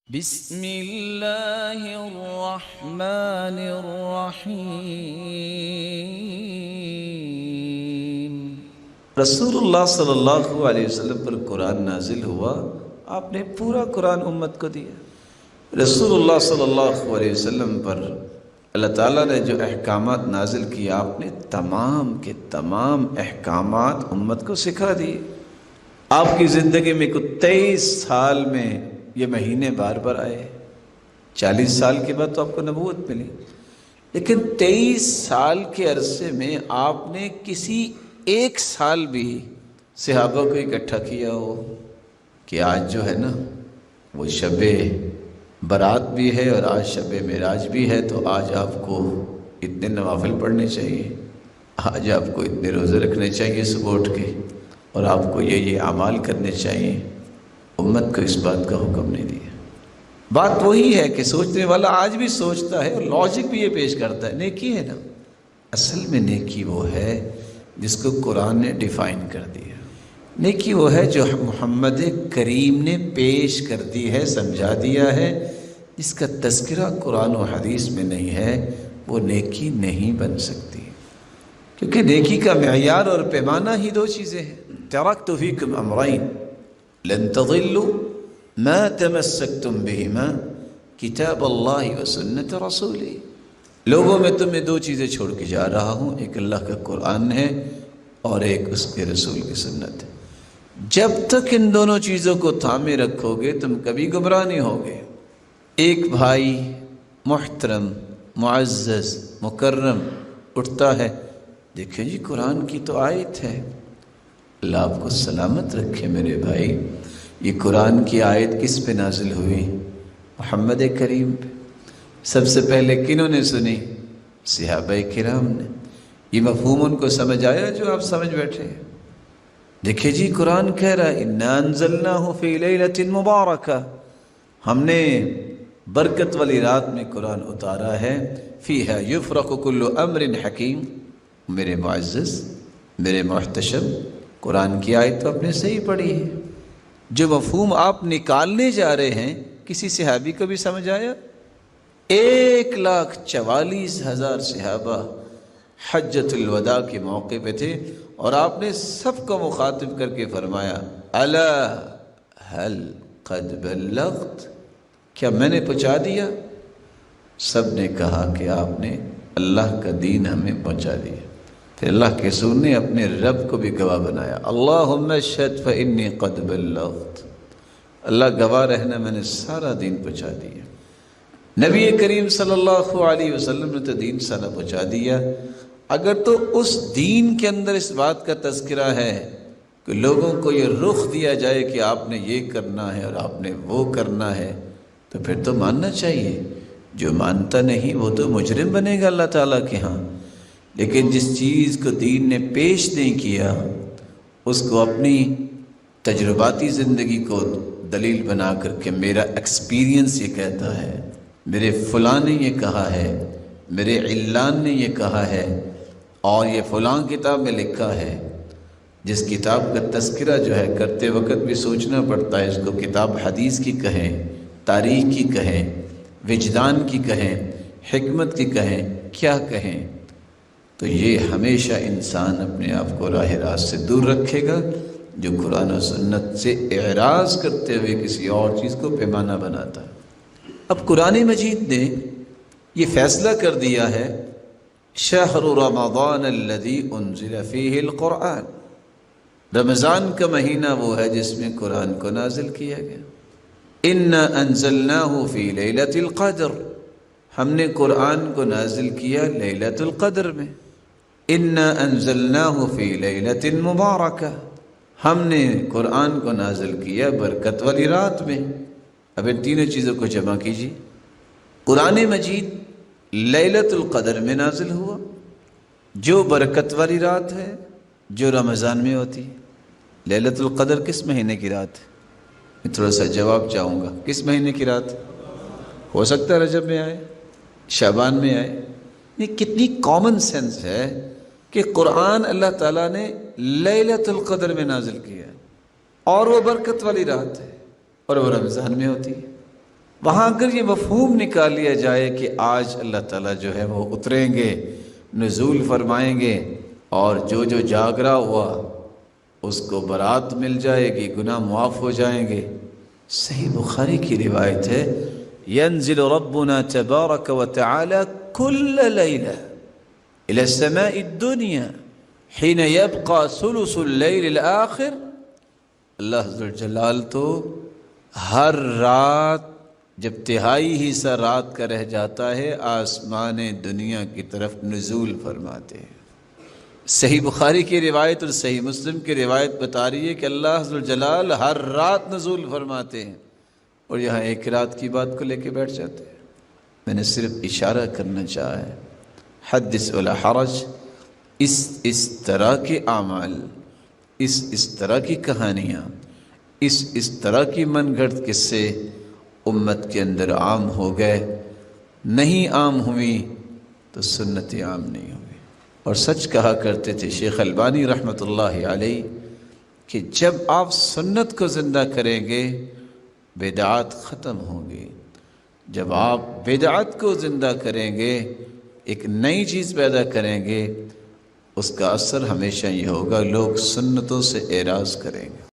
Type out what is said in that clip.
بسم اللہ الرحمن الرحیم۔ رسول اللہ صلی اللہ علیہ وسلم پر قرآن نازل ہوا، آپ نے پورا قرآن امت کو دیا۔ رسول اللہ صلی اللہ علیہ وسلم پر اللہ تعالیٰ نے جو احکامات نازل کیے، آپ نے تمام کے تمام احکامات امت کو سکھا دیے۔ آپ کی زندگی میں کچھ 23 سال میں یہ مہینے بار بار آئے، 40 سال کے بعد تو آپ کو نبوت ملی، لیکن 23 سال کے عرصے میں آپ نے کسی ایک سال بھی صحابہ کو اکٹھا کیا ہو کہ آج جو ہے نا وہ شب برات بھی ہے اور آج شب معراج بھی ہے، تو آج آپ کو اتنے نوافل پڑھنے چاہیے، آج آپ کو اتنے روزے رکھنے چاہیے صبح اٹھ کے، اور آپ کو یہ اعمال کرنے چاہیے۔ امت کو اس بات کا حکم نہیں دیا۔ بات وہی ہے کہ سوچنے والا آج بھی سوچتا ہے اور لاجک بھی یہ پیش کرتا ہے، نیکی ہے نا، اصل میں نیکی وہ ہے جس کو قرآن نے ڈیفائن کر دیا۔ نیکی وہ ہے جو محمد کریم نے پیش کر دی ہے، سمجھا دیا ہے، جس کا تذکرہ قرآن و حدیث میں نہیں ہے، وہ نیکی نہیں بن سکتی، کیونکہ نیکی کا معیار اور پیمانہ ہی دو چیزیں ہیں۔ ترکت فیکم امرین لن تضلوا ما تمسکتم بہما کتاب اللہ و سنت رسولہ۔ لوگوں میں تمہیں دو چیزیں چھوڑ کے جا رہا ہوں، ایک اللہ کا قرآن ہے اور ایک اس کے رسول کی سنت ہے۔ جب تک ان دونوں چیزوں کو تھامے رکھو گے تم کبھی گمراہ نہیں ہوگے۔ ایک بھائی محترم معزز مکرم اٹھتا ہے، دیکھیں جی قرآن کی تو آیت ہے۔ اللہ آپ کو سلامت رکھے میرے بھائی، یہ قرآن کی آیت کس پہ نازل ہوئی؟ محمد کریم پہ۔ سب سے پہلے کنہوں نے سنی؟ صحابہ کرام نے۔ یہ مفہوم ان کو سمجھ آیا جو آپ سمجھ بیٹھے ہیں؟ دیکھیں جی قرآن کہہ رہا ہے اِنَّا أَنزَلْنَاهُ فِي لَيْلَةٍ مُبَارَكَةٍ، ہم نے برکت والی رات میں قرآن اتارا ہے، فِيهَا يُفْرَقُ كُلُّ أَمْرٍ حَكِيمٍ۔ میرے معزز، میرے محتشم، قرآن کی آیت تو آپ نے صحیح پڑھی ہے۔ جو مفہوم آپ نکالنے جا رہے ہیں کسی صحابی کو بھی سمجھ آیا؟ 1,44,000 صحابہ حجۃ الوداع کے موقع پہ تھے، اور آپ نے سب کو مخاطب کر کے فرمایا الا هل قد بلغت، کیا میں نے پہنچا دیا؟ سب نے کہا کہ آپ نے اللہ کا دین ہمیں پہنچا دیا۔ پھر اللہ کے رسول نے اپنے رب کو بھی گواہ بنایا، اللہم اشہد فانی قد بلغت، اللہ گواہ رہنا میں نے سارا دین پہنچا دیا۔ نبی کریم صلی اللہ علیہ وسلم نے تو دین سارا پہنچا دیا، اگر تو اس دین کے اندر اس بات کا تذکرہ ہے کہ لوگوں کو یہ رخ دیا جائے کہ آپ نے یہ کرنا ہے اور آپ نے وہ کرنا ہے، تو پھر تو ماننا چاہیے۔ جو مانتا نہیں وہ تو مجرم بنے گا اللہ تعالیٰ کے ہاں۔ لیکن جس چیز کو دین نے پیش نہیں کیا اس کو اپنی تجرباتی زندگی کو دلیل بنا کر کے میرا ایکسپیرینس یہ کہتا ہے، میرے فلاں نے یہ کہا ہے، میرے علان نے یہ کہا ہے، اور یہ فلاں کتاب میں لکھا ہے۔ جس کتاب کا تذکرہ جو ہے کرتے وقت بھی سوچنا پڑتا ہے، اس کو کتاب حدیث کی کہیں، تاریخ کی کہیں، وجدان کی کہیں، حکمت کی کہیں، کیا کہیں، تو یہ ہمیشہ انسان اپنے آپ کو راہ راست سے دور رکھے گا جو قرآن و سنت سے اعراض کرتے ہوئے کسی اور چیز کو پیمانہ بناتا ہے۔ اب قرآن مجید نے یہ فیصلہ کر دیا ہے شہر رمضان الذی انزل فیہ القرآن، رمضان کا مہینہ وہ ہے جس میں قرآن کو نازل کیا گیا۔ انا انزلناہ فی لیلۃ القدر، ہم نے قرآن کو نازل کیا لیلۃ القدر میں۔ انا انزلناہ فی لیلۃ مبارکہ، ہم نے قرآن کو نازل کیا برکت والی رات میں۔ اب ان تینوں چیزوں کو جمع کیجیے۔ قرآن مجید لیلۃ القدر میں نازل ہوا، جو برکت والی رات ہے، جو رمضان میں ہوتی ہے۔ لیلۃ القدر کس مہینے کی رات ہے؟ میں تھوڑا سا جواب چاہوں گا، کس مہینے کی رات؟ ہو سکتا ہے رجب میں آئے، شعبان میں آئے۔ یہ کتنی کامن سینس ہے کہ قرآن اللہ تعالیٰ نے لیلۃ القدر میں نازل کیا، اور وہ برکت والی رات ہے، اور وہ رمضان میں ہوتی ہے۔ وہاں اگر یہ مفہوم نکال لیا جائے کہ آج اللہ تعالیٰ جو ہے وہ اتریں گے، نزول فرمائیں گے، اور جو جاگ رہا ہوا اس کو برات مل جائے گی، گناہ معاف ہو جائیں گے۔ صحیح بخاری کی روایت ہے، ينزل ربنا تبارک وتعالى كل ليلة إلى السماء الدنيا حين يبقى ثلث الليل الآخر۔ اللہ ذوالجلال تو ہر رات جب تہائی حصہ رات کا رہ جاتا ہے آسمان دنیا کی طرف نزول فرماتے ہیں۔ صحیح بخاری کی روایت اور صحیح مسلم کی روایت بتا رہی ہے کہ اللہ ذوالجلال ہر رات نزول فرماتے ہیں، اور یہاں ایک رات کی بات کو لے کے بیٹھ جاتے ہیں۔ میں نے صرف اشارہ کرنا چاہا ہے، حدث ولا حرج، اس طرح کے اعمال، اس طرح کی کہانیاں، اس طرح کی من گھڑت قصے امت کے اندر عام ہو گئے، نہیں عام ہوئی تو سنت عام نہیں ہوئی۔ اور سچ کہا کرتے تھے شیخ البانی رحمۃ اللہ علیہ کہ جب آپ سنت کو زندہ کریں گے بدعات ختم ہوں گی، جب آپ بدعت کو زندہ کریں گے، ایک نئی چیز پیدا کریں گے، اس کا اثر ہمیشہ یہ ہوگا لوگ سنتوں سے اعراض کریں گے۔